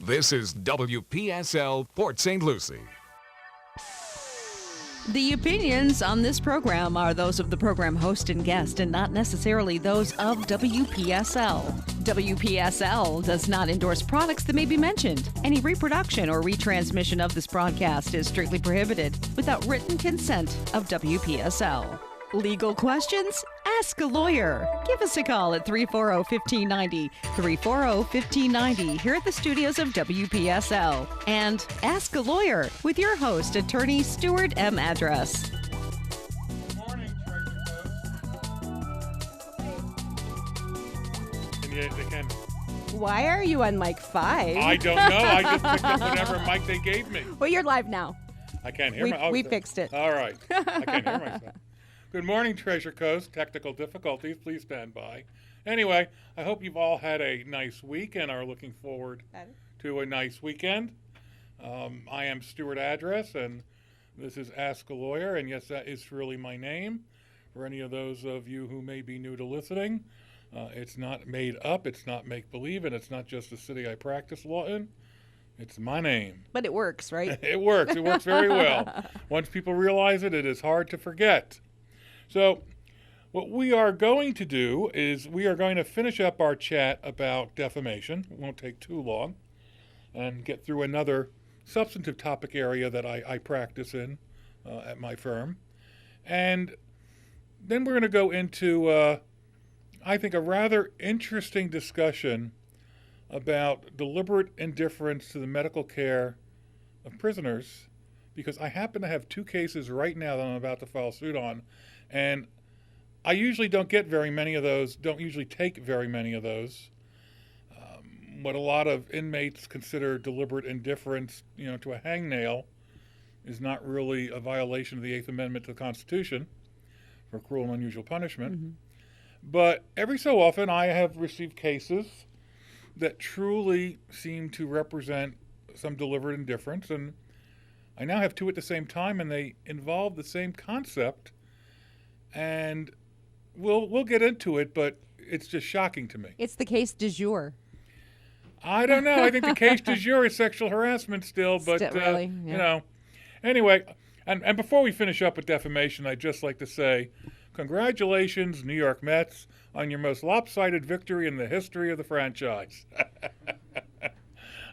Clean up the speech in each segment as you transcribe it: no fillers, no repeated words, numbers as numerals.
This is WPSL Port St. Lucie. The opinions on this program are those of the program host and guest and not necessarily those of WPSL. WPSL does not endorse products that may be mentioned. Any reproduction or retransmission of this broadcast is strictly prohibited without written consent of WPSL. Legal questions? Ask a lawyer. Give us a call at 340-1590, 340-1590 here at the studios of WPSL. And Ask a Lawyer with your host, attorney Stuart M. Address. Good morning, Treasure Coast. They can. Why are you on mic 5? I don't know. I just picked up whatever mic they gave me. Well, you're live now. I can't hear We fixed it. All right. I can't hear myself. Good morning, Treasure Coast. Technical difficulties. Please stand by. Anyway, I hope you've all had a nice week and are looking forward to a nice weekend. I am Stuart Address, and this is Ask a Lawyer, and yes, that is really my name. For any of those of you who may be new to listening, it's not made up, it's not make-believe, and it's not just the city I practice law in. It's my name. But it works, right? It works. It works very well. Once people realize it, it is hard to forget. So what we are going to do is we are going to finish up our chat about defamation. It won't take too long, and get through another substantive topic area that I practice in at my firm. And then we're going to go into, I think, a rather interesting discussion about deliberate indifference to the medical care of prisoners, because I happen to have two cases right now that I'm about to file suit on, and I usually don't get very many of those, don't usually take very many of those. What a lot of inmates consider deliberate indifference, to a hangnail is not really a violation of the Eighth Amendment to the Constitution for cruel and unusual punishment. Mm-hmm. But every so often I have received cases that truly seem to represent some deliberate indifference, and I now have two at the same time, and they involve the same concept, and we'll get into it, but it's just shocking to me. It's the case du jour. I don't know. I think the case du jour is sexual harassment still, but really, yeah. Anyway, and before we finish up with defamation, I'd just like to say, congratulations, New York Mets, on your most lopsided victory in the history of the franchise.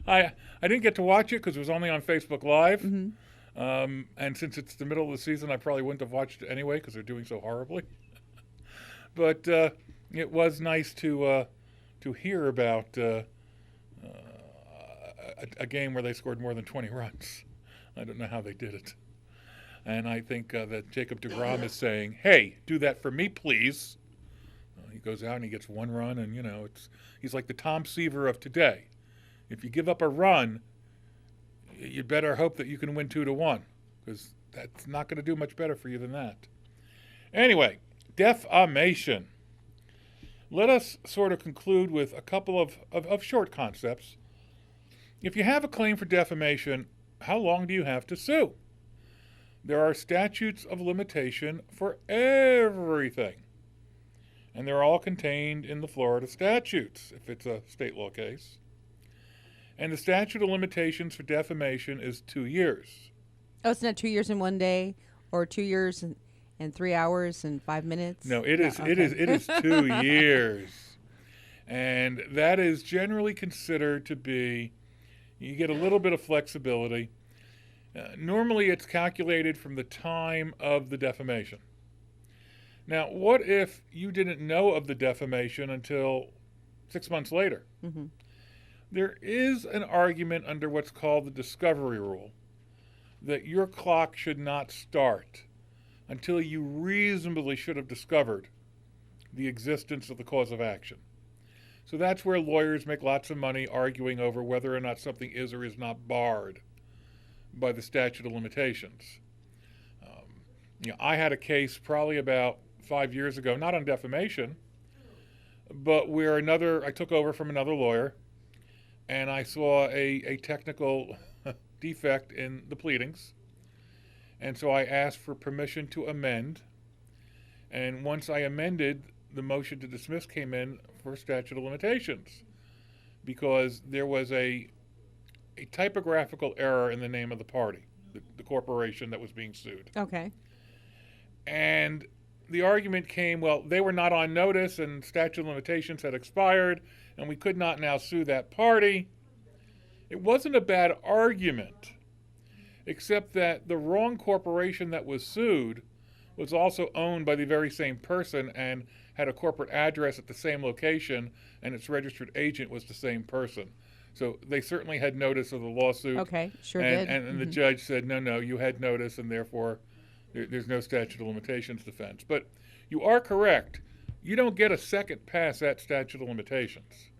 I didn't get to watch it because it was only on Facebook Live. Mm-hmm. And since it's the middle of the season, I probably wouldn't have watched it anyway because they're doing so horribly. But it was nice to hear about a game where they scored more than 20 runs. I don't know how they did it. And I think that Jacob deGrom is saying, hey, do that for me, please. He goes out and he gets one run, and, he's like the Tom Seaver of today. If you give up a run, you better hope that you can win 2-1, because that's not going to do much better for you than that. Anyway, defamation. Let us sort of conclude with a couple of short concepts. If you have a claim for defamation, how long do you have to sue? There are statutes of limitation for everything, and they're all contained in the Florida statutes, if it's a state law case. And the statute of limitations for defamation is 2 years. Oh, it's not 2 years and 1 day, or 2 years and 3 hours and 5 minutes? No, it is 2 years. And that is generally considered to be, you get a little bit of flexibility. Normally it's calculated from the time of the defamation. Now, what if you didn't know of the defamation until 6 months later? Mm-hmm. There is an argument under what's called the discovery rule that your clock should not start until you reasonably should have discovered the existence of the cause of action. So that's where lawyers make lots of money arguing over whether or not something is or is not barred by the statute of limitations. I had a case probably about 5 years ago, not on defamation, but where I took over from another lawyer, and I saw a technical defect in the pleadings. And so I asked for permission to amend. And once I amended, the motion to dismiss came in for statute of limitations, because there was a a typographical error in the name of the party, the corporation that was being sued. Okay. And the argument came, well, they were not on notice and statute of limitations had expired and we could not now sue that party. It wasn't a bad argument, except that the wrong corporation that was sued was also owned by the very same person and had a corporate address at the same location, and its registered agent was the same person. So they certainly had notice of the lawsuit. Okay, sure and, did. And the judge said, no, you had notice, and therefore there's no statute of limitations defense. But you are correct. You don't get a second pass at statute of limitations.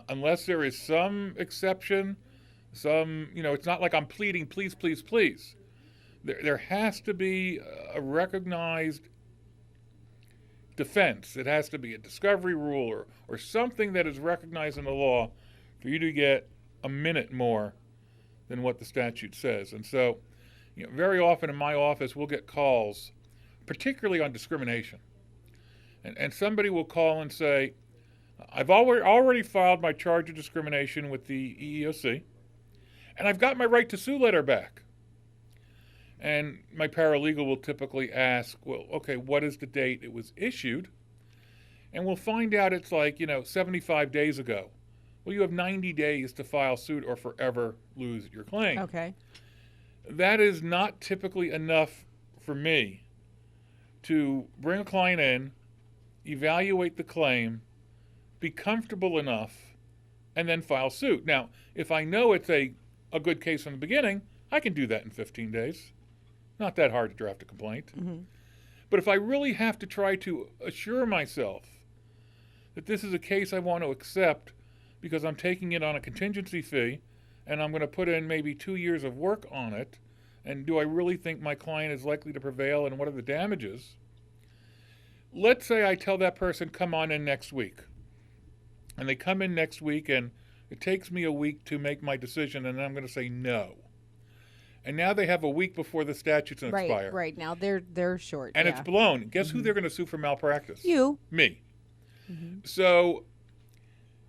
Unless there is some exception, it's not like I'm pleading, please, please, please. There has to be a recognized defense. It has to be a discovery rule or something that is recognized in the law for you to get a minute more than what the statute says. And so, very often in my office, we'll get calls, particularly on discrimination. And somebody will call and say, I've already filed my charge of discrimination with the EEOC, and I've got my right to sue letter back. And my paralegal will typically ask, well, okay, what is the date it was issued? And we'll find out it's 75 days ago. Well, you have 90 days to file suit or forever lose your claim. Okay. That is not typically enough for me to bring a client in, evaluate the claim, be comfortable enough, and then file suit. Now, if I know it's a good case from the beginning, I can do that in 15 days. Not that hard to draft a complaint. Mm-hmm. But if I really have to try to assure myself that this is a case I want to accept because I'm taking it on a contingency fee and I'm going to put in maybe 2 years of work on it, and do I really think my client is likely to prevail and what are the damages? Let's say I tell that person, come on in next week. And they come in next week and it takes me a week to make my decision and I'm going to say no. And now they have a week before the statute's going to expire. Right. Now they're short. And yeah. it's blown. Guess who they're going to sue for malpractice? You. Me. Mm-hmm. So,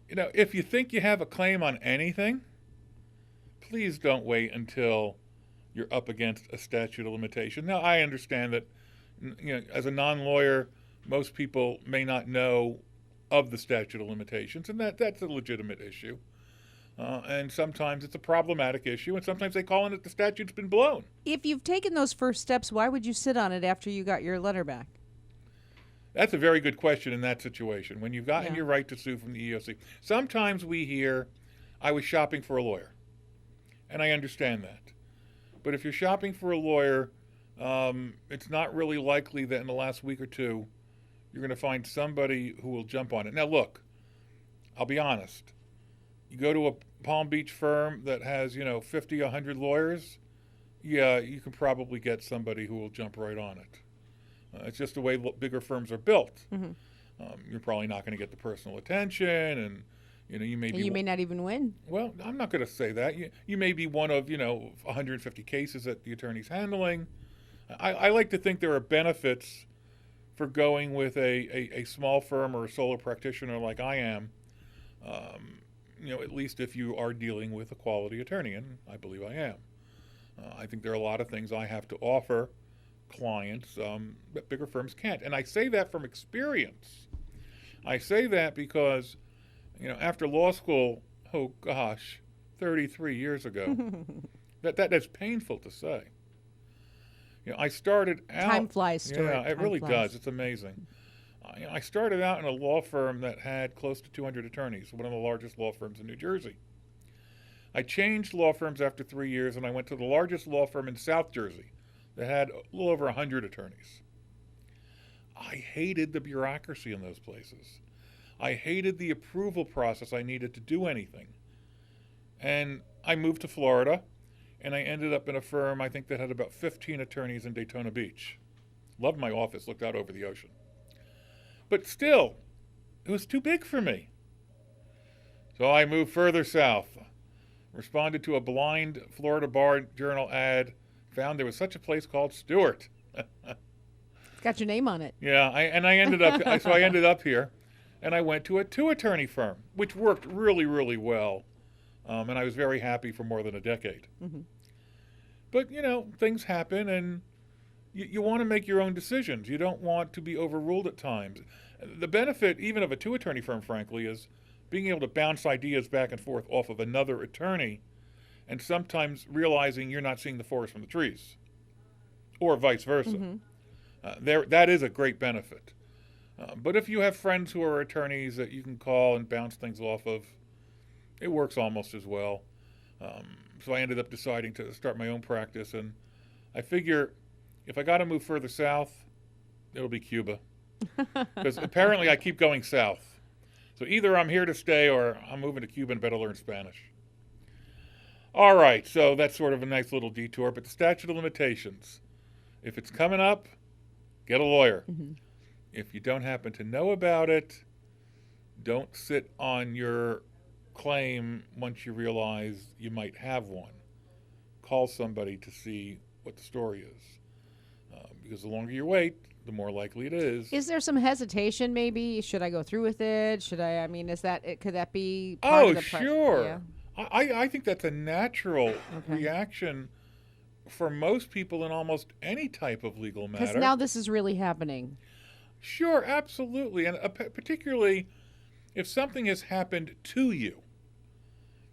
if you think you have a claim on anything, please don't wait until you're up against a statute of limitation. Now, I understand that, as a non-lawyer, most people may not know of the statute of limitations, and that's a legitimate issue. And sometimes it's a problematic issue, and sometimes they call in that the statute's been blown. If you've taken those first steps, why would you sit on it after you got your letter back? That's a very good question in that situation, when you've gotten your right to sue from the EEOC. Sometimes we hear, I was shopping for a lawyer, and I understand that. But if you're shopping for a lawyer, it's not really likely that in the last week or two you're going to find somebody who will jump on it. Now, look, I'll be honest. You go to a Palm Beach firm that has, 50, 100 lawyers, yeah, you can probably get somebody who will jump right on it. It's just the way bigger firms are built. Mm-hmm. You're probably not going to get the personal attention, and you may not even win. Well, I'm not going to say that. You may be one of 150 cases that the attorney's handling. I like to think there are benefits for going with a small firm or a solo practitioner like I am. At least if you are dealing with a quality attorney, and I believe I am. I think there are a lot of things I have to offer clients that bigger firms can't. And I say that from experience. I say that because, after law school, 33 years ago, that's painful to say. I started out... Time flies, Stuart. Yeah, it really does. It's amazing. I started out in a law firm that had close to 200 attorneys, one of the largest law firms in New Jersey. I changed law firms after 3 years, and I went to the largest law firm in South Jersey that had a little over 100 attorneys. I hated the bureaucracy in those places. I hated the approval process I needed to do anything. And I moved to Florida, and I ended up in a firm, I think, that had about 15 attorneys in Daytona Beach. Loved my office, looked out over the ocean. But still, it was too big for me. So I moved further south, responded to a blind Florida Bar Journal ad, found there was such a place called Stuart. Got your name on it. Yeah, I ended up here, and I went to a 2-attorney firm, which worked really, really well. and I was very happy for more than a decade. But, things happen, and you want to make your own decisions. You don't want to be overruled at times. The benefit, even of a two-attorney firm, frankly, is being able to bounce ideas back and forth off of another attorney, and sometimes realizing you're not seeing the forest from the trees, or vice versa. That is a great benefit. But if you have friends who are attorneys that you can call and bounce things off of, it works almost as well. So I ended up deciding to start my own practice, and I figure if I got to move further south, it'll be Cuba. Because apparently I keep going south. So either I'm here to stay or I'm moving to Cuba and better learn Spanish. All right, so that's sort of a nice little detour, but the statute of limitations. If it's coming up, get a lawyer. If you don't happen to know about it, don't sit on your claim once you realize you might have one. Call somebody to see what the story is. Because the longer you wait, the more likely it is. Is there some hesitation maybe? Should I go through with it? Should I mean, could that be part of the sure. Yeah. I think that's a natural reaction for most people in almost any type of legal matter. Because now this is really happening. Sure, absolutely. And particularly if something has happened to you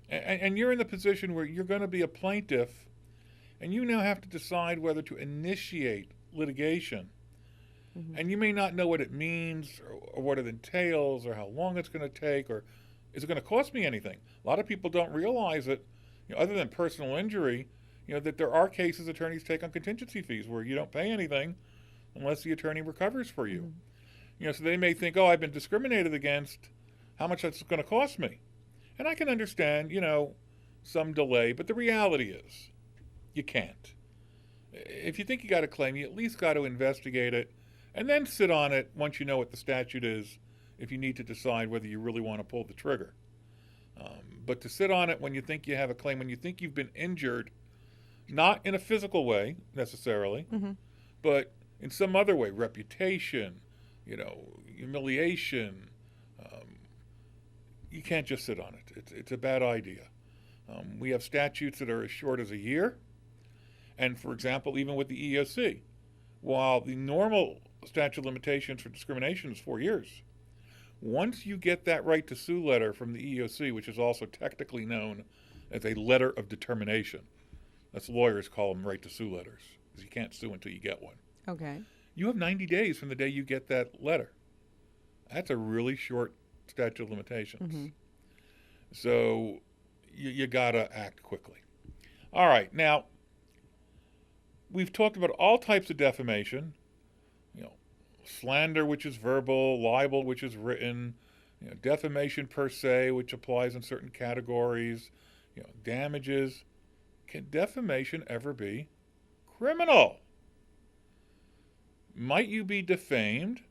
and you're in the position where you're going to be a plaintiff and you now have to decide whether to initiate litigation. And you may not know what it means or what it entails or how long it's going to take or is it going to cost me anything. A lot of people don't realize it, other than personal injury, that there are cases attorneys take on contingency fees where you don't pay anything unless the attorney recovers for you. So they may think, I've been discriminated against, how much that's going to cost me. And I can understand, some delay, but the reality is you can't. If you think you got a claim, you at least got to investigate it and then sit on it once you know what the statute is if you need to decide whether you really want to pull the trigger. But to sit on it when you think you have a claim, when you think you've been injured, not in a physical way necessarily, but in some other way, reputation, humiliation, you can't just sit on it. It's a bad idea. We have statutes that are as short as a year. And for example, even with the EEOC, while the normal statute of limitations for discrimination is 4 years, once you get that right to sue letter from the EEOC, which is also technically known as a letter of determination, that's lawyers call them right to sue letters, because you can't sue until you get one. Okay. You have 90 days from the day you get that letter. That's a really short statute of limitations. So you got to act quickly. All right, now, we've talked about all types of defamation, slander, which is verbal, libel, which is written, defamation per se, which applies in certain categories, damages. Can defamation ever be criminal? Might you be defamed,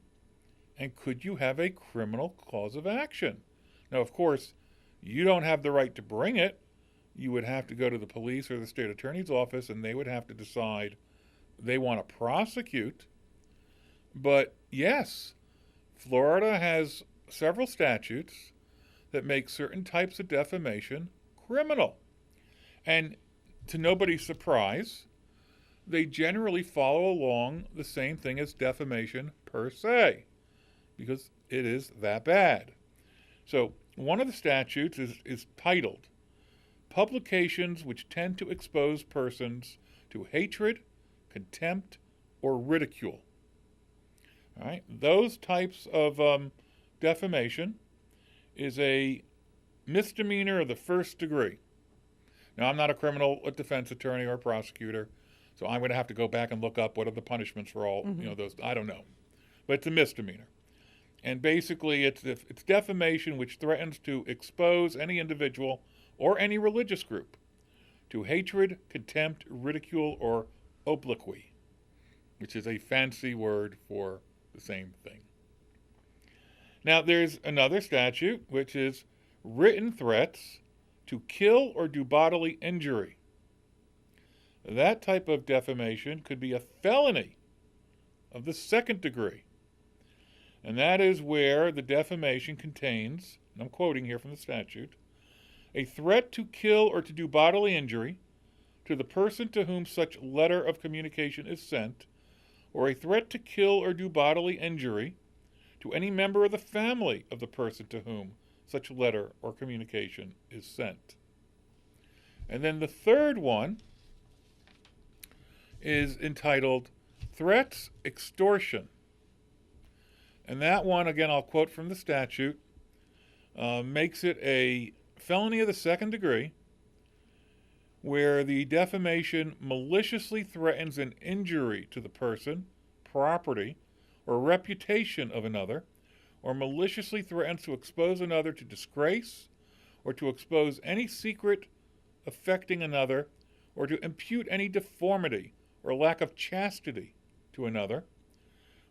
and could you have a criminal cause of action? Now, of course, you don't have the right to bring it. You would have to go to the police or the state attorney's office, and they would have to decide they want to prosecute. But yes, Florida has several statutes that make certain types of defamation criminal. And to nobody's surprise, they generally follow along the same thing as defamation per se, because it is that bad. So one of the statutes is titled Publications which tend to expose persons to hatred, contempt, or ridicule. All right, those types of defamation is a misdemeanor of the first degree. Now, I'm not a criminal defense attorney or prosecutor, so I'm going to have to go back and look up what are the punishments for all those. I don't know, but it's a misdemeanor, and basically it's defamation which threatens to expose any individual or any religious group to hatred, contempt, ridicule, or obloquy, which is a fancy word for the same thing. Now, there's another statute, which is written threats to kill or do bodily injury. That type of defamation could be a felony of the second degree. And that is where the defamation contains, and I'm quoting here from the statute, a threat to kill or to do bodily injury to the person to whom such letter of communication is sent, or a threat to kill or do bodily injury to any member of the family of the person to whom such letter or communication is sent. And then the third one is entitled Threats, Extortion. And that one, again, I'll quote from the statute, makes it a felony of the second degree where the defamation maliciously threatens an injury to the person, property, or reputation of another, or maliciously threatens to expose another to disgrace, or to expose any secret affecting another, or to impute any deformity or lack of chastity to another,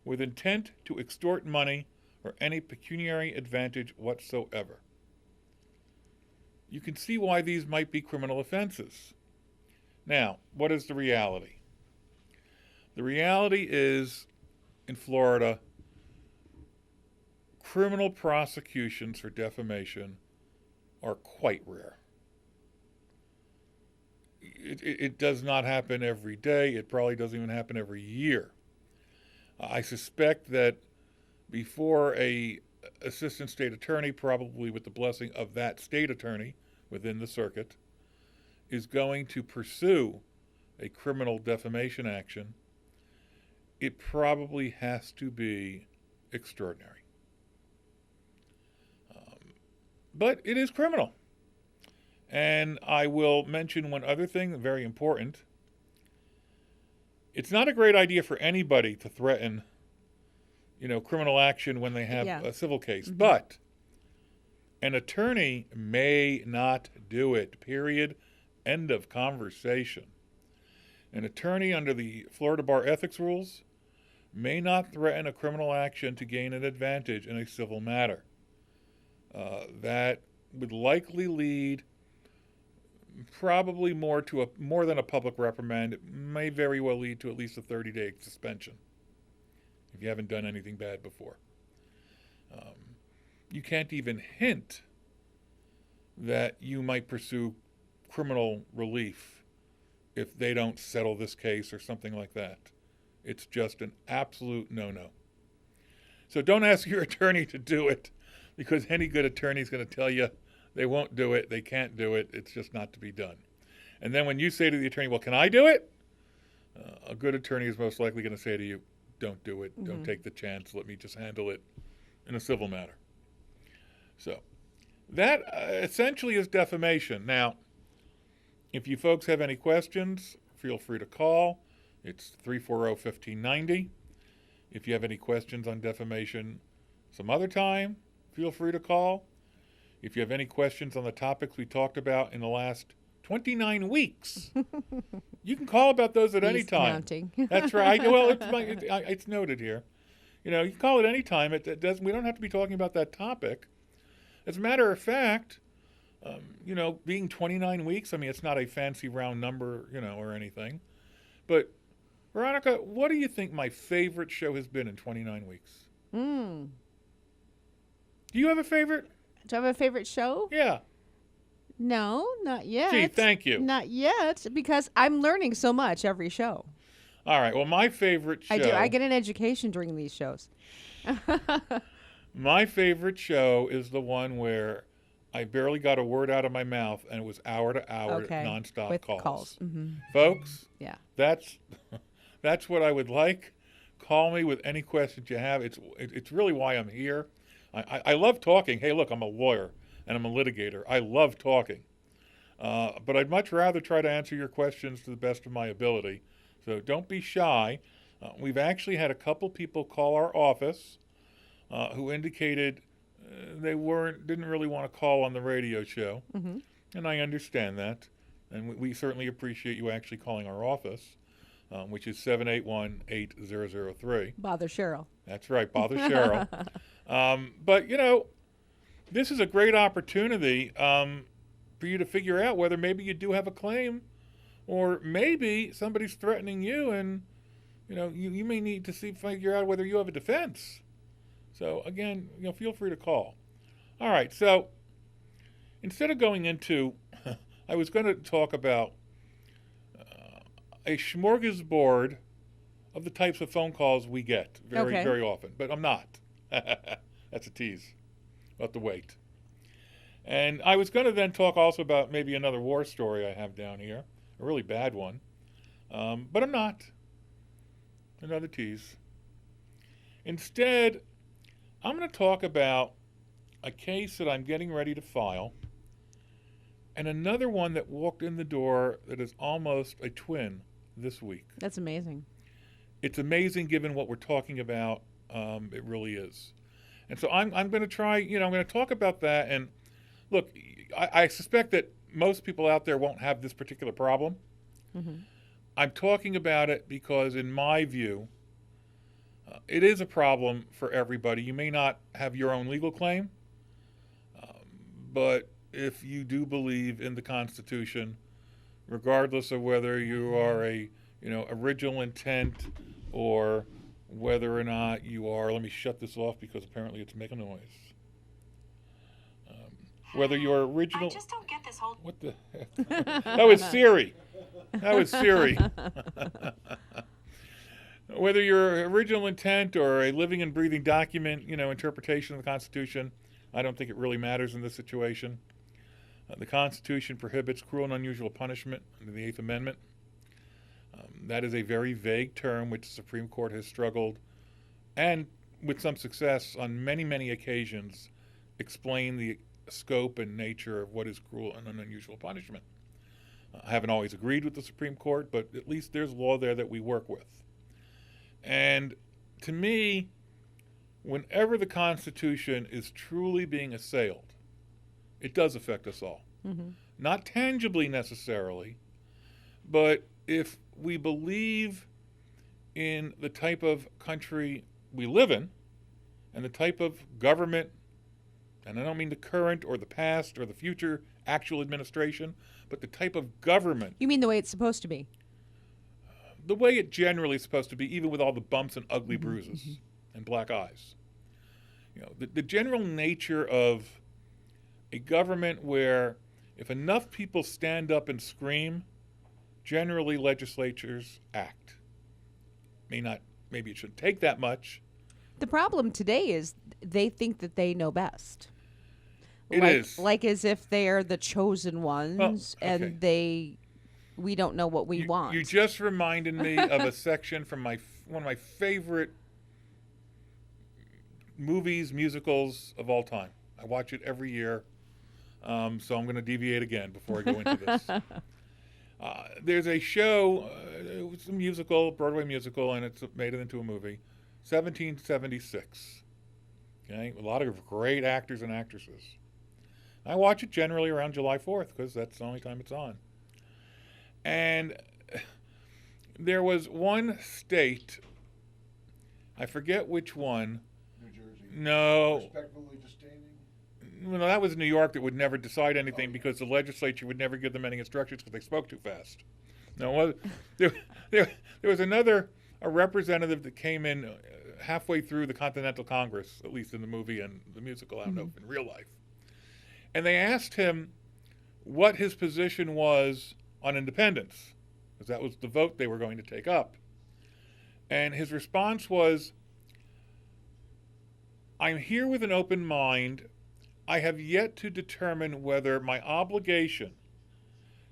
with intent to extort money or any pecuniary advantage whatsoever. You can see why these might be criminal offenses. Now, what is the reality? The reality is, in Florida, criminal prosecutions for defamation are quite rare. It does not happen every day. It probably doesn't even happen every year. I suspect that before a assistant state attorney, probably with the blessing of that state attorney within the circuit, is going to pursue a criminal defamation action, it probably has to be extraordinary. But it is criminal. And I will mention one other thing, very important. It's not a great idea for anybody to threaten, criminal action when they have a civil case. Mm-hmm. But an attorney may not do it, period. End of conversation. An attorney under the Florida Bar Ethics Rules may not threaten a criminal action to gain an advantage in a civil matter. That would likely lead probably more than a public reprimand. It may very well lead to at least a 30-day suspension if you haven't done anything bad before. You can't even hint that you might pursue criminal relief if they don't settle this case or something like that. It's just an absolute no-no. So don't ask your attorney to do it, because any good attorney is going to tell you they won't do it, they can't do it, it's just not to be done. And then when you say to the attorney, well, can I do it? A good attorney is most likely going to say to you, don't do it, don't take the chance, let me just handle it in a civil matter. So that essentially is defamation. Now, if you folks have any questions, feel free to call. It's 340-1590. If you have any questions on defamation some other time, feel free to call. If you have any questions on the topics we talked about in the last 29 weeks, you can call about those at any time. Counting. That's right. Well, it's noted here. You can call at any time. We don't have to be talking about that topic. As a matter of fact, being 29 weeks, it's not a fancy round number, or anything. But, Veronica, what do you think my favorite show has been in 29 weeks? Do you have a favorite? Do I have a favorite show? Yeah. No, not yet. Gee, thank you. Not yet, because I'm learning so much every show. All right. Well, my favorite show... I do. I get an education during these shows. My favorite show is the one where I barely got a word out of my mouth, and it was hour-to-hour nonstop with calls. Mm-hmm. Folks, yeah, that's what I would like. Call me with any questions you have. It's really why I'm here. I love talking. Hey, look, I'm a lawyer and I'm a litigator. I love talking. But I'd much rather try to answer your questions to the best of my ability. So don't be shy. We've actually had a couple people call our office who indicated they didn't really want to call on the radio show. Mm-hmm. And I understand that. And we certainly appreciate you actually calling our office, which is 781-8003. Bother Cheryl. That's right, bother Cheryl. But, this is a great opportunity for you to figure out whether maybe you do have a claim, or maybe somebody's threatening you, and, you may need to figure out whether you have a defense. So, again, feel free to call. All right, so instead of going into, I was going to talk about a smorgasbord of the types of phone calls we get very, Okay. very often, but I'm not. That's a tease. We'll have to wait. And I was going to then talk also about maybe another war story I have down here, a really bad one, but I'm not. Another tease. Instead, I'm going to talk about a case that I'm getting ready to file, and another one that walked in the door that is almost a twin this week. That's amazing. It's amazing given what we're talking about. It really is. And so I'm going to try, I'm going to talk about that. And look, I suspect that most people out there won't have this particular problem. Mm-hmm. I'm talking about it because, in my view, it is a problem for everybody. You may not have your own legal claim, but if you do believe in the Constitution, regardless of whether you are a original intent or whether or not you are, let me shut this off because apparently it's making noise. Whether you're original, I just don't get this whole. what the heck? That was Siri. That was Siri. Whether your original intent or a living and breathing document, interpretation of the Constitution, I don't think it really matters in this situation. The Constitution prohibits cruel and unusual punishment under the Eighth Amendment. That is a very vague term which the Supreme Court has struggled, and with some success on many, many occasions, explain the scope and nature of what is cruel and unusual punishment. I haven't always agreed with the Supreme Court, but at least there's law there that we work with. And to me, whenever the Constitution is truly being assailed, it does affect us all. Mm-hmm. Not tangibly necessarily, but if we believe in the type of country we live in and the type of government, and I don't mean the current or the past or the future actual administration, but the type of government, You mean the way it's supposed to be? the way it generally is supposed to be, even with all the bumps and ugly bruises and black eyes. The general nature of a government where if enough people stand up and scream, generally legislatures act. Maybe it shouldn't take that much. The problem today is they think that they know best. It like, is. like as if they are the chosen ones, okay. and we don't know what we want. You just reminded me of a section from one of my favorite movies, musicals of all time. I watch it every year, so I'm going to deviate again before I go into this. There's a show, it was a musical, Broadway musical, and it's made it into a movie, 1776. Okay, a lot of great actors and actresses. I watch it generally around July 4th because that's the only time it's on. And there was one state, I forget which one. New Jersey. No, Respectfully disdaining. well, that was New York that would never decide anything because the legislature would never give them any instructions because they spoke too fast. No, there was a representative that came in halfway through the Continental Congress, at least in the movie and the musical, I don't know, in real life. And they asked him what his position was on independence, because that was the vote they were going to take up. And his response was, "I'm here with an open mind. I have yet to determine whether my obligation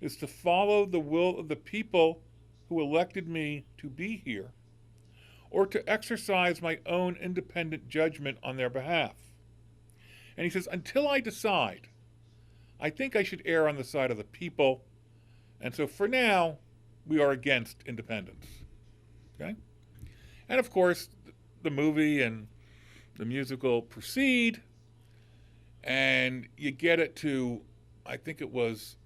is to follow the will of the people who elected me to be here, or to exercise my own independent judgment on their behalf." And he says, until I decide, I think I should err on the side of the people. And so for now, we are against independence. Okay? And of course, the movie and the musical proceed, and you get it to, I think it was,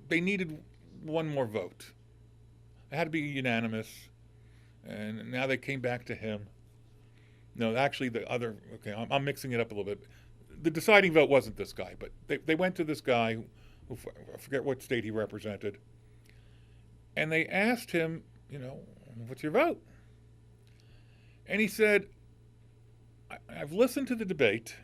they needed one more vote. It had to be unanimous, and now they came back to him. No, actually I'm mixing it up a little bit. The deciding vote wasn't this guy, but they went to this guy, who I forget what state he represented, and they asked him, what's your vote? And he said, I've listened to the debate,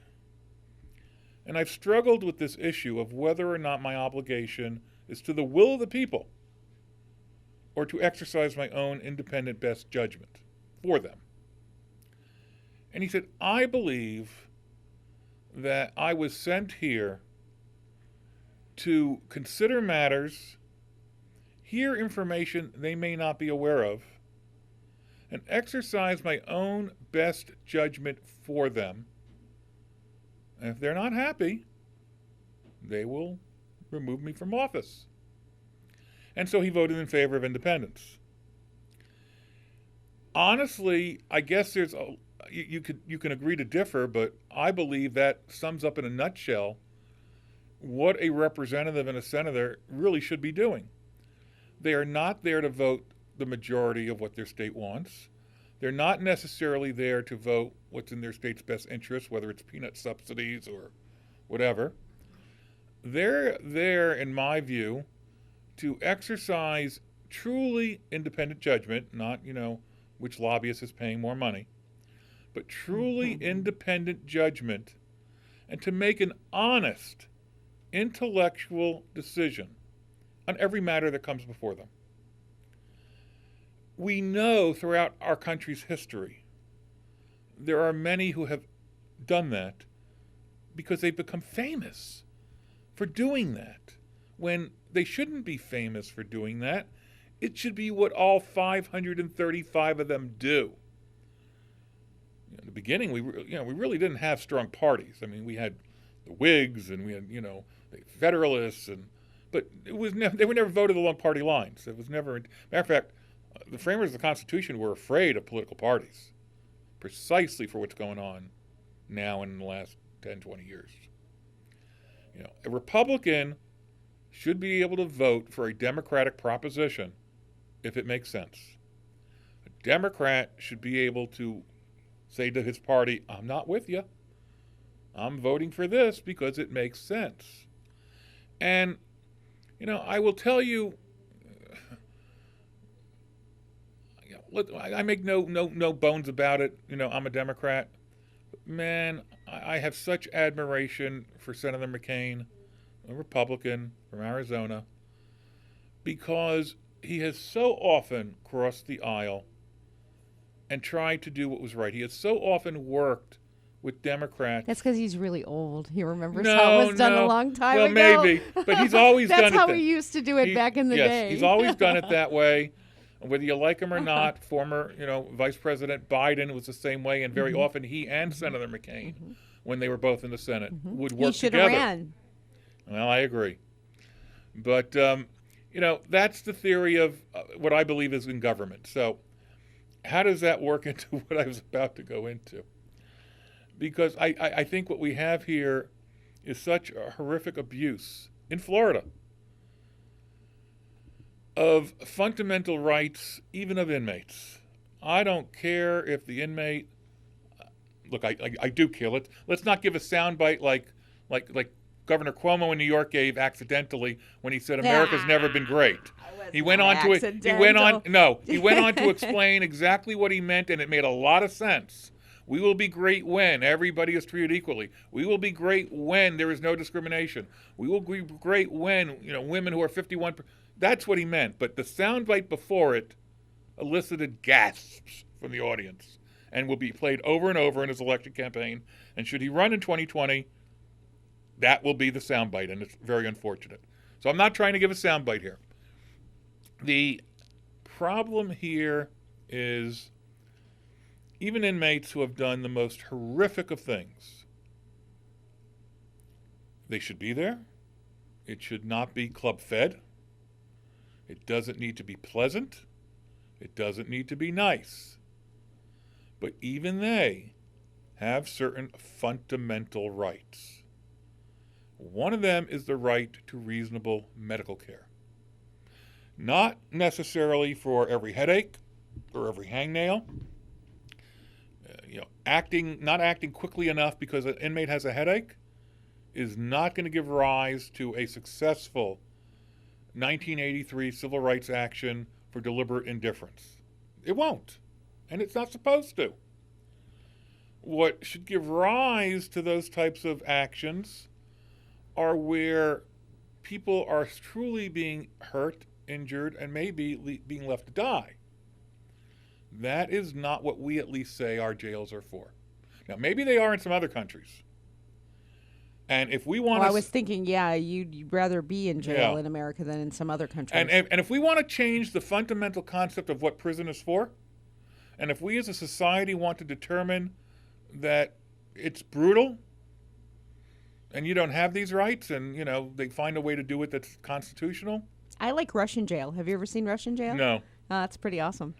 And I've struggled with this issue of whether or not my obligation is to the will of the people or to exercise my own independent best judgment for them. And he said, I believe that I was sent here to consider matters, hear information they may not be aware of, and exercise my own best judgment for them. And if they're not happy, they will remove me from office. And so he voted in favor of independence. Honestly, I guess you can agree to differ, but I believe that sums up in a nutshell what a representative and a senator really should be doing. They are not there to vote the majority of what their state wants. They're not necessarily there to vote what's in their state's best interest, whether it's peanut subsidies or whatever. They're there, in my view, to exercise truly independent judgment, not, which lobbyist is paying more money, but truly independent judgment, and to make an honest, intellectual decision on every matter that comes before them. We know throughout our country's history, there are many who have done that because they've become famous for doing that, when they shouldn't be famous for doing that. It should be what all 535 of them do. In the beginning, we really didn't have strong parties. I mean, we had the Whigs and we had, the Federalists, but they were never voted along party lines. It was never. Matter of fact, the framers of the Constitution were afraid of political parties, precisely for what's going on now in the last 10, 20 years. A Republican should be able to vote for a Democratic proposition if it makes sense. A Democrat should be able to say to his party, I'm not with you. I'm voting for this because it makes sense. And, I will tell you, I make no bones about it. I'm a Democrat. Man, I have such admiration for Senator McCain, a Republican from Arizona, because he has so often crossed the aisle and tried to do what was right. He has so often worked with Democrats. That's because he's really old. He remembers how it was done a long time ago. Well, maybe, but he's always done it. That's how we used to do it back in the day. Yes, he's always done it that way. Whether you like him or not, former, Vice President Biden was the same way, and very often he and Senator McCain, when they were both in the Senate, would work together. He should have ran. Well, I agree. But, that's the theory of what I believe is in government. So how does that work into what I was about to go into? Because I think what we have here is such a horrific abuse in Florida of fundamental rights, even of inmates. I don't care if the inmate, look, I do care. Let's not give a soundbite like Governor Cuomo in New York gave accidentally when he said America's never been great. He went on to explain exactly what he meant, and it made a lot of sense. We will be great when everybody is treated equally. We will be great when there is no discrimination. We will be great when, women who are 51%. That's what he meant. But the soundbite before it elicited gasps from the audience and will be played over and over in his election campaign. And should he run in 2020, that will be the soundbite, and it's very unfortunate. So I'm not trying to give a soundbite here. The problem here is even inmates who have done the most horrific of things, they should be there. It should not be club fed. It doesn't need to be pleasant. It doesn't need to be nice. But even they have certain fundamental rights. One of them is the right to reasonable medical care. Not necessarily for every headache or every hangnail. Not acting quickly enough because an inmate has a headache is not going to give rise to a successful 1983 civil rights action for deliberate indifference. It won't, and it's not supposed to. What should give rise to those types of actions are where people are truly being hurt, injured, and maybe being left to die. That is not what we at least say our jails are for. Now, maybe they are in some other countries. And if we want Well, to... I was thinking, yeah, you'd rather be in jail Yeah. in America than in some other countries. And if we want to change the fundamental concept of what prison is for, and if we as a society want to determine that it's brutal and you don't have these rights and, they find a way to do it that's constitutional. I like Russian jail. Have you ever seen Russian jail? No. That's pretty awesome.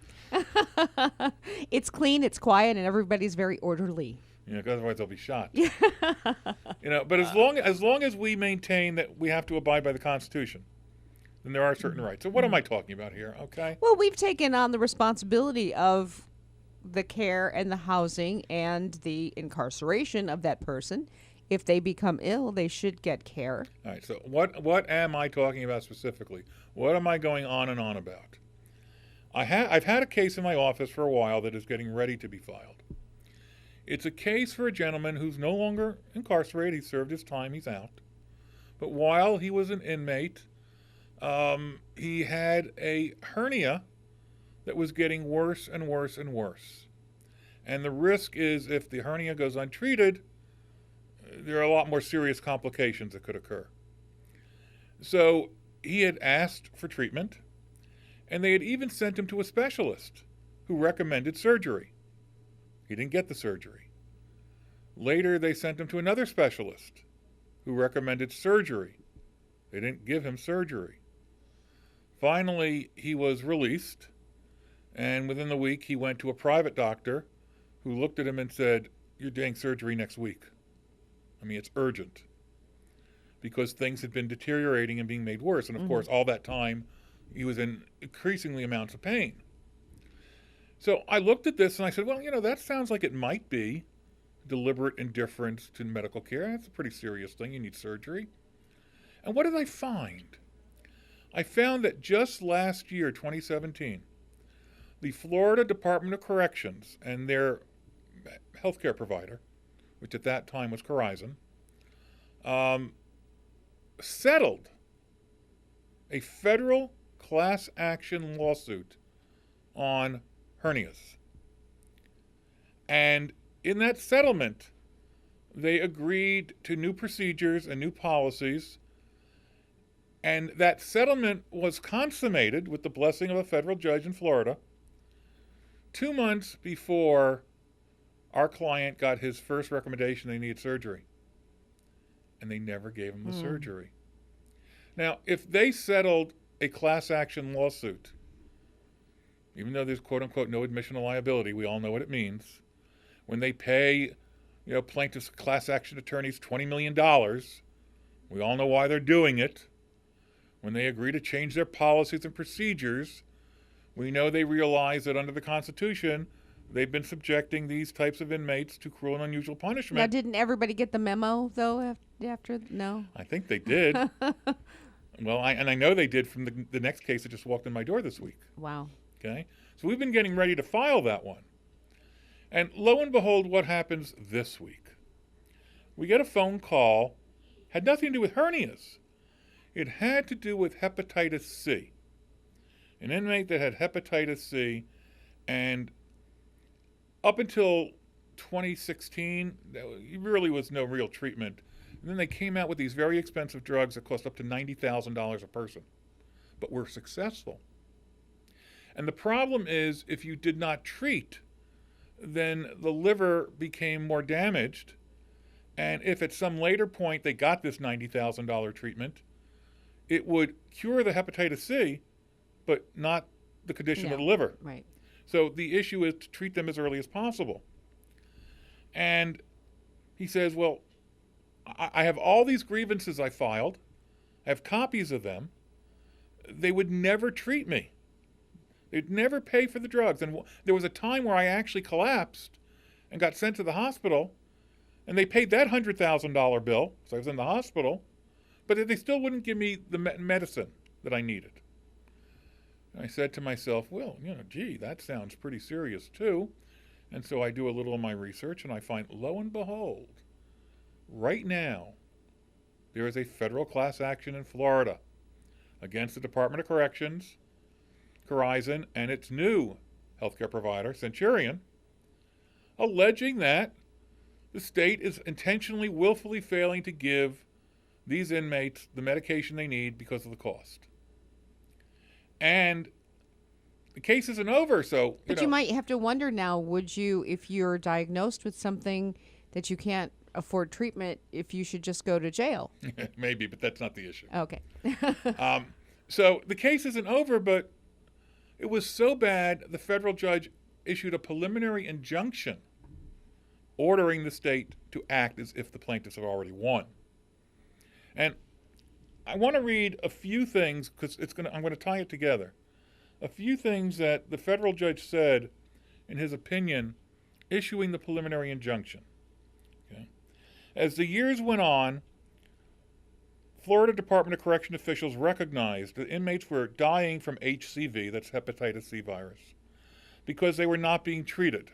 It's clean, it's quiet, and everybody's very orderly. Because otherwise they'll be shot. But as long as we maintain that we have to abide by the Constitution, then there are certain rights. So what am I talking about here? Okay. Well, we've taken on the responsibility of the care and the housing and the incarceration of that person. If they become ill, they should get care. All right. So what am I talking about specifically? What am I going on and on about? I've had a case in my office for a while that is getting ready to be filed. It's a case for a gentleman who's no longer incarcerated. He served his time. He's out. But while he was an inmate, he had a hernia that was getting worse and worse and worse. And the risk is if the hernia goes untreated, there are a lot more serious complications that could occur. So he had asked for treatment, and they had even sent him to a specialist who recommended surgery. He didn't get the surgery. Later, they sent him to another specialist who recommended surgery. They didn't give him surgery. Finally, he was released, and within the week, he went to a private doctor who looked at him and said, "You're doing surgery next week. I mean, it's urgent." Because things had been deteriorating and being made worse. And of course, all that time, he was in increasingly amounts of pain. So I looked at this and I said, well, that sounds like it might be deliberate indifference to medical care. That's a pretty serious thing. You need surgery. And what did I find? I found that just last year, 2017, the Florida Department of Corrections and their healthcare provider, which at that time was Corizon, settled a federal class action lawsuit on hernias. And in that settlement, they agreed to new procedures and new policies. And that settlement was consummated with the blessing of a federal judge in Florida 2 months before our client got his first recommendation they needed surgery. And they never gave him the surgery. Now, if they settled a class action lawsuit, even though there's quote-unquote no admission of liability, we all know what it means, when they pay plaintiffs' class action attorneys $20 million, we all know why they're doing it. When they agree to change their policies and procedures, we know they realize that under the Constitution, they've been subjecting these types of inmates to cruel and unusual punishment. Now, didn't everybody get the memo, though, after? No? I think they did. Well, I know they did from the next case that just walked in my door this week. Wow. Okay? So we've been getting ready to file that one. And lo and behold, what happens this week? We get a phone call, had nothing to do with hernias. It had to do with hepatitis C. An inmate that had hepatitis C, and up until 2016, there really was no real treatment. And then they came out with these very expensive drugs that cost up to $90,000 a person, but were successful. And the problem is, if you did not treat, then the liver became more damaged. And if at some later point they got this $90,000 treatment, it would cure the hepatitis C, but not the condition of the liver. Right. So the issue is to treat them as early as possible. And he says, well, I have all these grievances I filed. I have copies of them. They would never treat me. They'd never pay for the drugs. And there was a time where I actually collapsed and got sent to the hospital, and they paid that $100,000 bill, so I was in the hospital, but they still wouldn't give me the medicine that I needed. And I said to myself, well, gee, that sounds pretty serious too. And so I do a little of my research, and I find, lo and behold, right now, there is a federal class action in Florida against the Department of Corrections, Horizon, and its new healthcare provider, Centurion, alleging that the state is intentionally, willfully failing to give these inmates the medication they need because of the cost. And the case isn't over, so you might have to wonder now, would you, if you're diagnosed with something that you can't afford treatment, if you should just go to jail? Maybe, but that's not the issue. Okay. So the case isn't over, but it was so bad, the federal judge issued a preliminary injunction ordering the state to act as if the plaintiffs have already won. And I want to read a few things because I'm going to tie it together. A few things that the federal judge said in his opinion issuing the preliminary injunction. Okay. As the years went on, Florida Department of Correction officials recognized that inmates were dying from HCV, that's hepatitis C virus, because they were not being treated.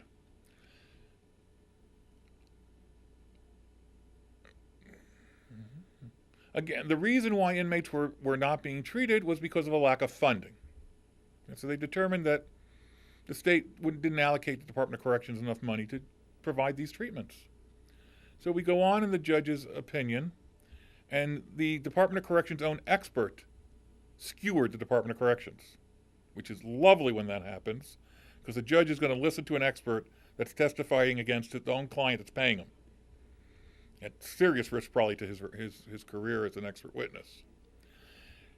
Again, the reason why inmates were not being treated was because of a lack of funding. And so they determined that the state didn't allocate the Department of Corrections enough money to provide these treatments. So we go on in the judge's opinion, and the Department of Corrections' own expert skewered the Department of Corrections, which is lovely when that happens, because the judge is going to listen to an expert that's testifying against his own client that's paying him. At serious risk probably to his career as an expert witness.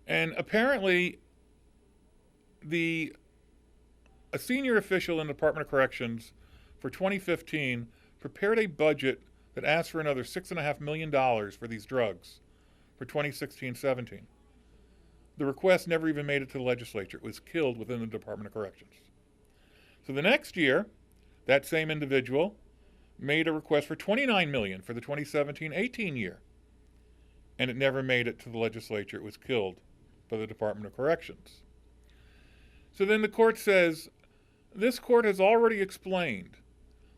And apparently, a senior official in the Department of Corrections for 2015 prepared a budget that asked for another $6.5 million for these drugs for 2016-17. The request never even made it to the legislature. It was killed within the Department of Corrections. So the next year, that same individual made a request for $29 million for the 2017-18 year, and it never made it to the legislature. It was killed by the Department of Corrections. So then the court says, this court has already explained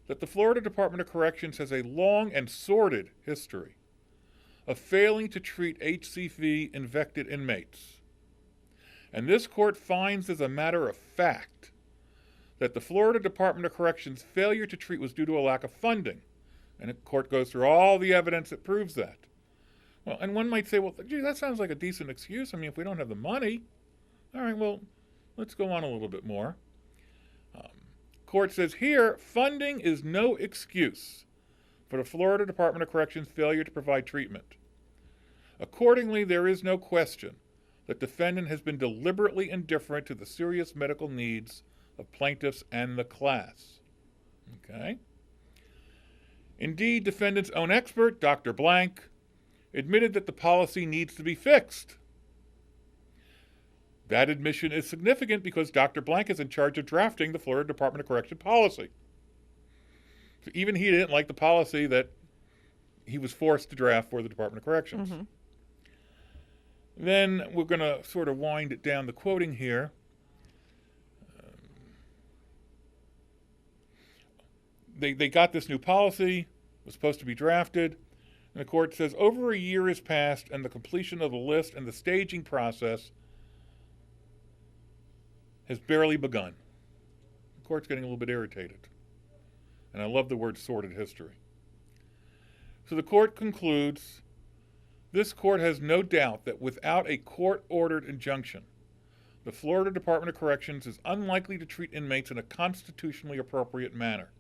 that the Florida Department of Corrections has a long and sordid history of failing to treat HCV-infected inmates. And this court finds as a matter of fact that the Florida Department of Corrections' failure to treat was due to a lack of funding. And the court goes through all the evidence that proves that. Well, and one might say, well, gee, that sounds like a decent excuse. I mean, if we don't have the money, all right, well, let's go on a little bit more. Court says here, funding is no excuse for the Florida Department of Corrections' failure to provide treatment. Accordingly, there is no question that defendant has been deliberately indifferent to the serious medical needs of plaintiffs and the class. Okay? Indeed, defendant's own expert, Dr. Blank, admitted that the policy needs to be fixed. That admission is significant because Dr. Blank is in charge of drafting the Florida Department of Correction policy. So even he didn't like the policy that he was forced to draft for the Department of Corrections. Mm-hmm. Then we're going to sort of wind it down the quoting here. They got this new policy, it was supposed to be drafted, and the court says over a year has passed and the completion of the list and the staging process has barely begun. The court's getting a little bit irritated. And I love the word sordid history. So the court concludes, this court has no doubt that without a court-ordered injunction, the Florida Department of Corrections is unlikely to treat inmates in a constitutionally appropriate manner.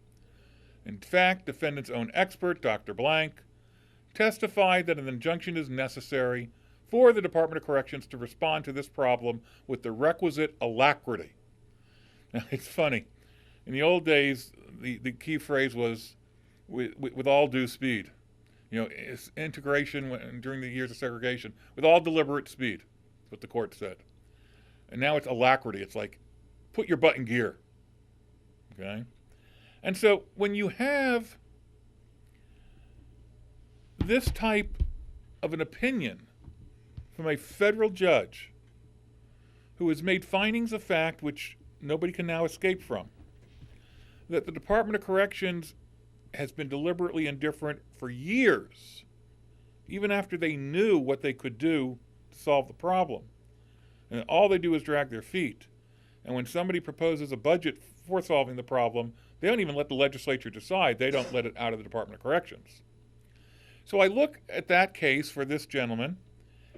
In fact, defendant's own expert, Dr. Blank, testified that an injunction is necessary for the Department of Corrections to respond to this problem with the requisite alacrity. Now, it's funny. In the old days, the key phrase was with all due speed. You know, it's integration during the years of segregation, with all deliberate speed, is what the court said. And now it's alacrity. It's like, put your butt in gear. Okay? And so when you have this type of an opinion from a federal judge who has made findings of fact which nobody can now escape from, that the Department of Corrections has been deliberately indifferent for years even after they knew what they could do to solve the problem. And all they do is drag their feet. And when somebody proposes a budget for solving the problem, they don't even let the legislature decide. They don't let it out of the Department of Corrections. So I look at that case for this gentleman,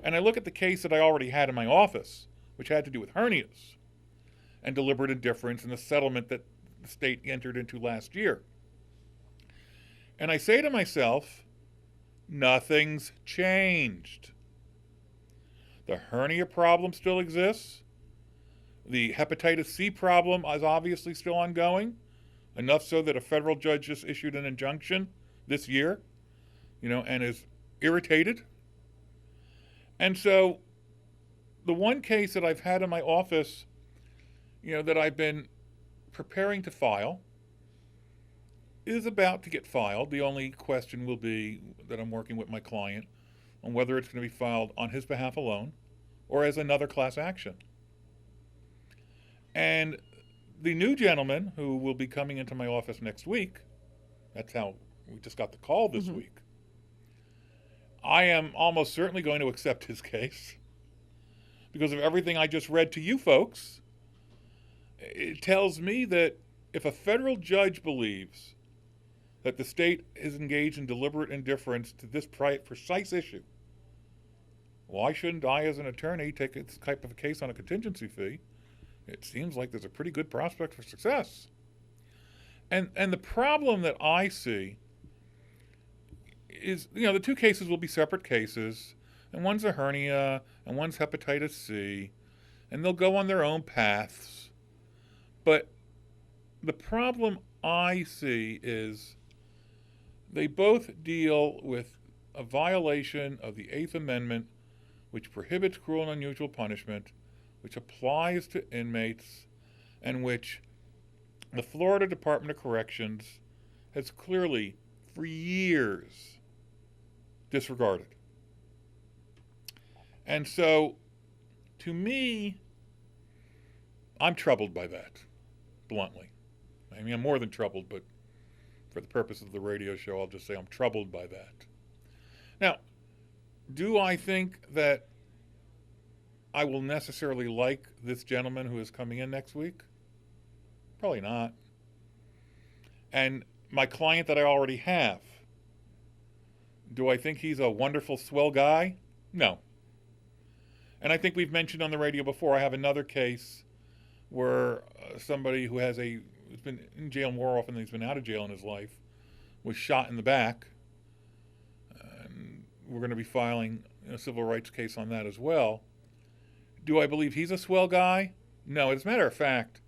and I look at the case that I already had in my office, which had to do with hernias and deliberate indifference and the settlement that the state entered into last year. And I say to myself, nothing's changed. The hernia problem still exists. The hepatitis C problem is obviously still ongoing, enough so that a federal judge just issued an injunction this year, and is irritated. And so the one case that I've had in my office, that I've been preparing to file is about to get filed. The only question will be that I'm working with my client on whether it's going to be filed on his behalf alone or as another class action. And the new gentleman who will be coming into my office next week, that's how we just got the call this week, I am almost certainly going to accept his case because of everything I just read to you folks. It tells me that if a federal judge believes that the state is engaged in deliberate indifference to this precise issue, why shouldn't I, as an attorney, take this type of a case on a contingency fee? It seems like there's a pretty good prospect for success. And the problem that I see is, the two cases will be separate cases, and one's a hernia, and one's hepatitis C, and they'll go on their own paths. But the problem I see is they both deal with a violation of the Eighth Amendment, which prohibits cruel and unusual punishment, which applies to inmates, and which the Florida Department of Corrections has clearly, for years, disregarded. And so, to me, I'm troubled by that, bluntly. I mean, I'm more than troubled, but for the purpose of the radio show, I'll just say I'm troubled by that. Now, do I think that I will necessarily like this gentleman who is coming in next week? Probably not. And my client that I already have, do I think he's a wonderful, swell guy? No. And I think we've mentioned on the radio before, I have another case where somebody who has who's been in jail more often than he's been out of jail in his life, was shot in the back. And we're going to be filing a civil rights case on that as well. Do I believe he's a swell guy? No. As a matter of fact,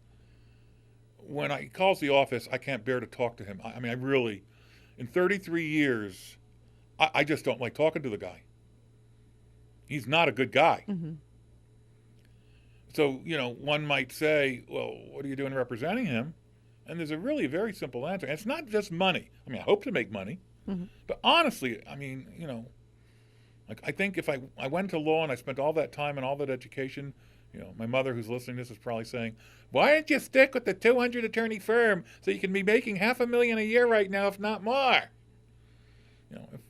when he calls the office, I can't bear to talk to him. I mean, I really, in 33 years, I just don't like talking to the guy. He's not a good guy. Mm-hmm. So, one might say, well, what are you doing representing him? And there's a really very simple answer. And it's not just money. I mean, I hope to make money. Mm-hmm. But honestly, I mean, I think if I went to law and I spent all that time and all that education, my mother who's listening to this is probably saying, why don't you stick with the 200 attorney firm so you can be making $500,000 a year right now, if not more?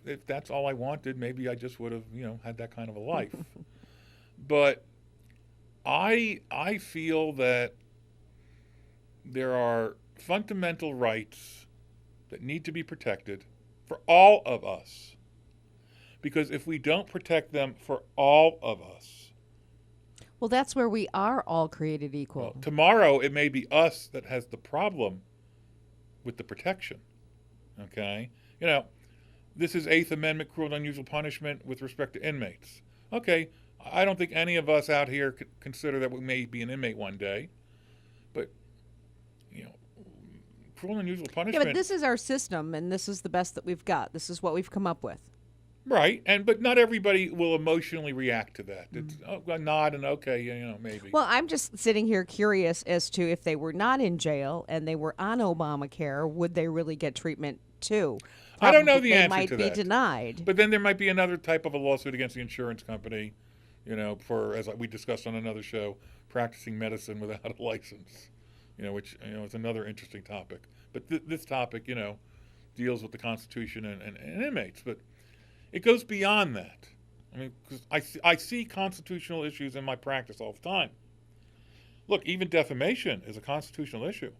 If that's all I wanted, maybe I just would have, had that kind of a life. But I feel that there are fundamental rights that need to be protected for all of us. Because if we don't protect them for all of us, well, that's where we are all created equal. Well, tomorrow it may be us that has the problem with the protection. Okay? This is Eighth Amendment cruel and unusual punishment with respect to inmates. Okay, I don't think any of us out here could consider that we may be an inmate one day. But, cruel and unusual punishment. Yeah, but this is our system, and this is the best that we've got. This is what we've come up with. Right, but not everybody will emotionally react to that. It's a nod and okay, maybe. Well, I'm just sitting here curious as to if they were not in jail and they were on Obamacare, would they really get treatment too? I don't know the answer to that. They might be denied. But then there might be another type of a lawsuit against the insurance company, for, as we discussed on another show, practicing medicine without a license, which, is another interesting topic. But this topic, deals with the Constitution and inmates. But It goes beyond that. I mean, because I see constitutional issues in my practice all the time. Look, even defamation is a constitutional issue.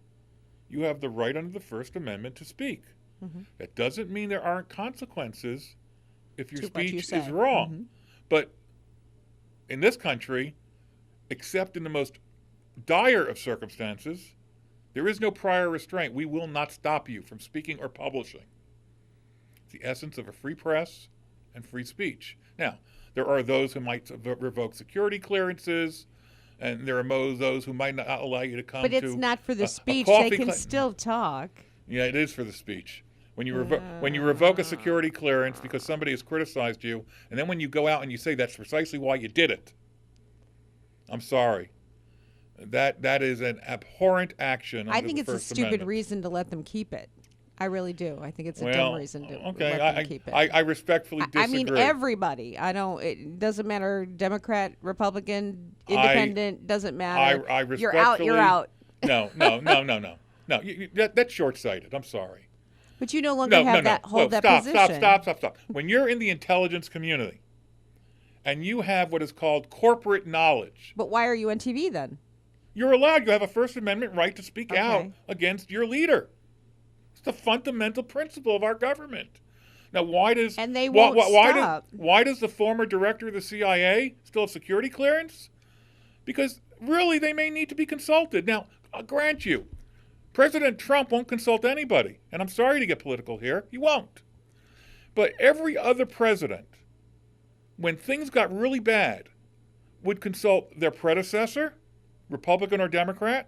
You have the right under the First Amendment to speak. Mm-hmm. That doesn't mean there aren't consequences if your To what you speech say. is wrong. Mm-hmm. But in this country, except in the most dire of circumstances, there is no prior restraint. We will not stop you from speaking or publishing. It's the essence of a free press and free speech. Now, there are those who might revoke security clearances, and there are those who might not allow you to come to. But it's not for the a speech. coffee They can cl- still talk. Yeah, it is for the speech. When you revoke a security clearance because somebody has criticized you, and then when you go out and you say that's precisely why you did it, I'm sorry. That is an abhorrent action. I under think the it's a First stupid Amendment. reason to let them keep it. I really do. I think it's a Well, dumb reason to okay, let them keep it. I respectfully disagree. I mean, everybody. It doesn't matter. Democrat, Republican, Independent. Doesn't matter. I You're out. You're out. No. That's short-sighted. I'm sorry. But you no longer have that hold that position. Stop. When you're in the intelligence community, and you have what is called corporate knowledge, But why are you on TV then? you're allowed. You have a First Amendment right to speak out Okay. against your leader. It's the fundamental principle of our government. Now, why does And they won't stop. Why does the former director of the CIA still have security clearance? Because really, they may need to be consulted. Now, I'll grant you, President Trump won't consult anybody, and I'm sorry to get political here, he won't. But every other president, when things got really bad, would consult their predecessor, Republican or Democrat.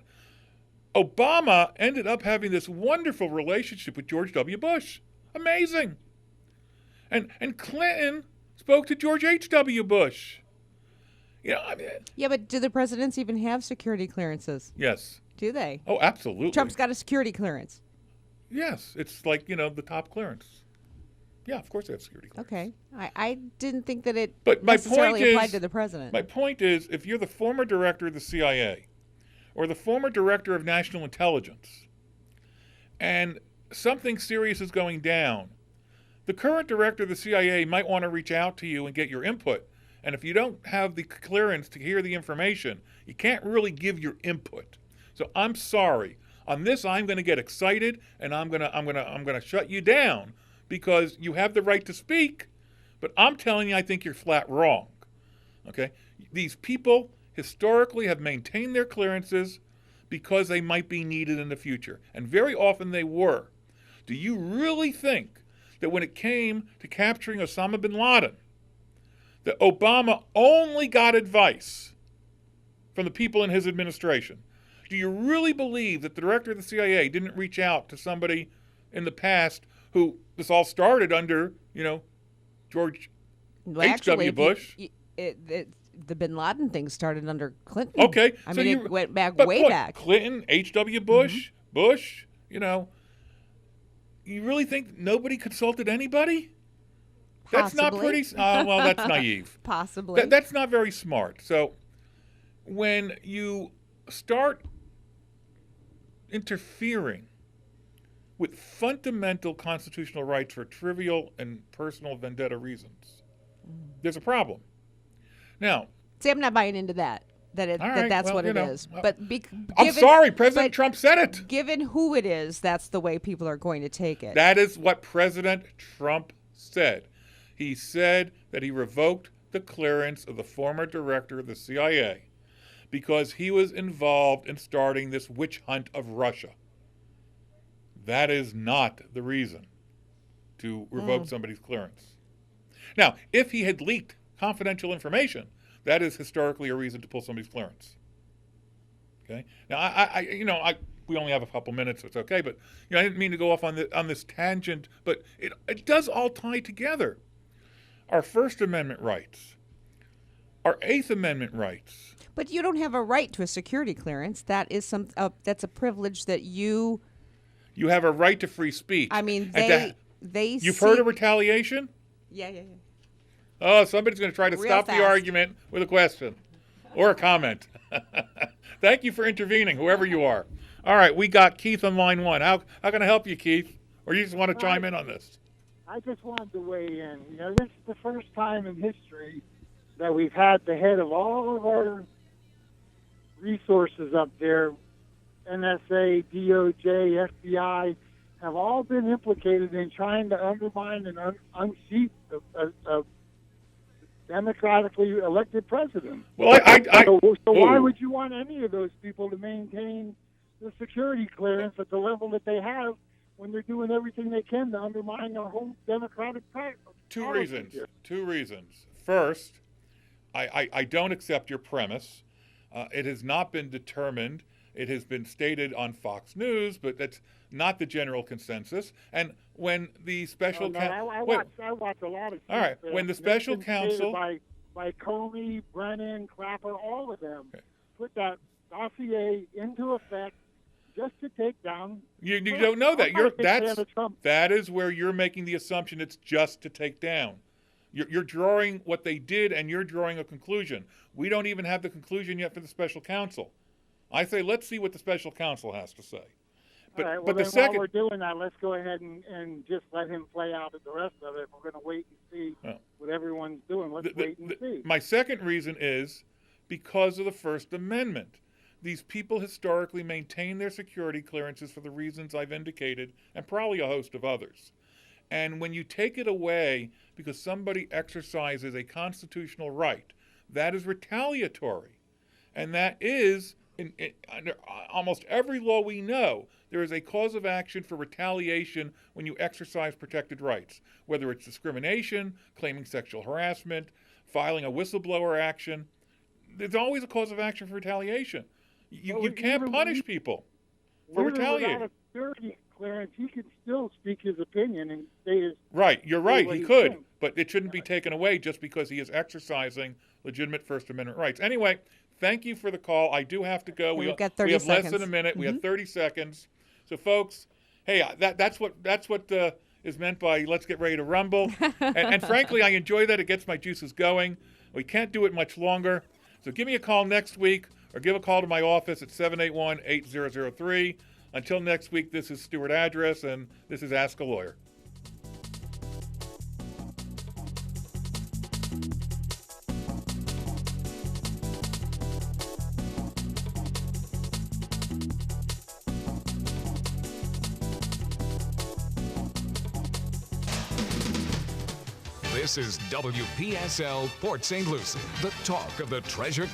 Obama ended up having this wonderful relationship with George W. Bush. Amazing. And Clinton spoke to George H.W. Bush. You know, I mean, Yeah, but do the presidents even have security clearances? yes. Do they? Oh, absolutely. Trump's got a security clearance. Yes, it's like, the top clearance. Yeah, of course they have security clearance. Okay. I didn't think that it But my necessarily point applied is- to the president. My point is, if you're the former director of the CIA or the former director of national intelligence and something serious is going down, the current director of the CIA might want to reach out to you and get your input. And if you don't have the clearance to hear the information, you can't really give your input. So I'm sorry. On this, I'm going to get excited and I'm going to shut you down because you have the right to speak, but I'm telling you I think you're flat wrong. Okay? These people historically have maintained their clearances because they might be needed in the future, and very often they were. Do you really think that when it came to capturing Osama bin Laden, that Obama only got advice from the people in his administration? Do you really believe that the director of the CIA didn't reach out to somebody in the past who this all started under, George Well, H.W. actually, Bush? the bin Laden thing started under Clinton. Okay. I so mean, it went back but way look, back. Clinton, H.W. Bush, Bush, you really think nobody consulted anybody? That's not Possibly. pretty, well, that's naive. Possibly. That's not very smart. So when you start interfering with fundamental constitutional rights for trivial and personal vendetta reasons, there's a problem. Now, See, I'm not buying into that. That's well, what it is. well, But I'm sorry, President Trump said it. Given who it is, that's the way people are going to take it. That is what President Trump said. He said that he revoked the clearance of the former director of the CIA because he was involved in starting this witch hunt of Russia. That is not the reason to revoke somebody's clearance. Now, if he had leaked confidential information, that is historically a reason to pull somebody's clearance. Okay. Now, we only have a couple minutes, so it's okay. But I didn't mean to go off on this tangent, but it does all tie together. Our First Amendment rights, our Eighth Amendment rights. But you don't have a right to a security clearance. That is that's a privilege that you. You have a right to free speech. I mean, And you've heard of retaliation? Yeah. Oh, somebody's going to try to Real stop fast. the argument with a question or a comment. Thank you for intervening, whoever you are. All right, we got Keith on line one. How can I help you, Keith? Or you just want to chime in on this? I just wanted to weigh in. You know, this is the first time in history that we've had the head of all of our resources up there, NSA, DOJ, FBI, have all been implicated in trying to undermine and unseat a democratically elected president. Well, So why would you want any of those people to maintain the security clearance at the level that they have when they're doing everything they can to undermine our whole democratic practice? Two reasons. First, I don't accept your premise. It has not been determined. It has been stated on Fox News, but that's not the general consensus. And when the special counsel, I watch a lot of. All right, when the special counsel by Comey, Brennan, Clapper, all of them put that dossier into effect just to take down. You don't know that. That is where you're making the assumption it's just to take down. You're drawing what they did, and you're drawing a conclusion. We don't even have the conclusion yet for the special counsel. I say let's see what the special counsel has to say. But, all right, well, but the then second, while we're doing that, let's go ahead and just let him play out the rest of it. We're going to wait and see what everyone's doing. Let's wait and see. My second reason is because of the First Amendment. These people historically maintain their security clearances for the reasons I've indicated, and probably a host of others. And when you take it away because somebody exercises a constitutional right, that is retaliatory. And that is, under almost every law we know, there is a cause of action for retaliation when you exercise protected rights, whether it's discrimination, claiming sexual harassment, filing a whistleblower action. There's always a cause of action for retaliation. You can't punish people for retaliating. Without a security clearance, he could still speak his opinion and say his. Right, you're right, he could, but it shouldn't be taken away just because he is exercising legitimate First Amendment rights. Anyway, thank you for the call. I do have to go. We've got we 30 have seconds. less than a minute. We have 30 seconds. So, folks, hey, that's what is meant by let's get ready to rumble. and frankly, I enjoy that. It gets my juices going. We can't do it much longer. So give me a call next week or give a call to my office at 781-8003. Until next week, this is Stuart Address, and this is Ask a Lawyer. This is WPSL Port St. Lucie, the talk of the Treasure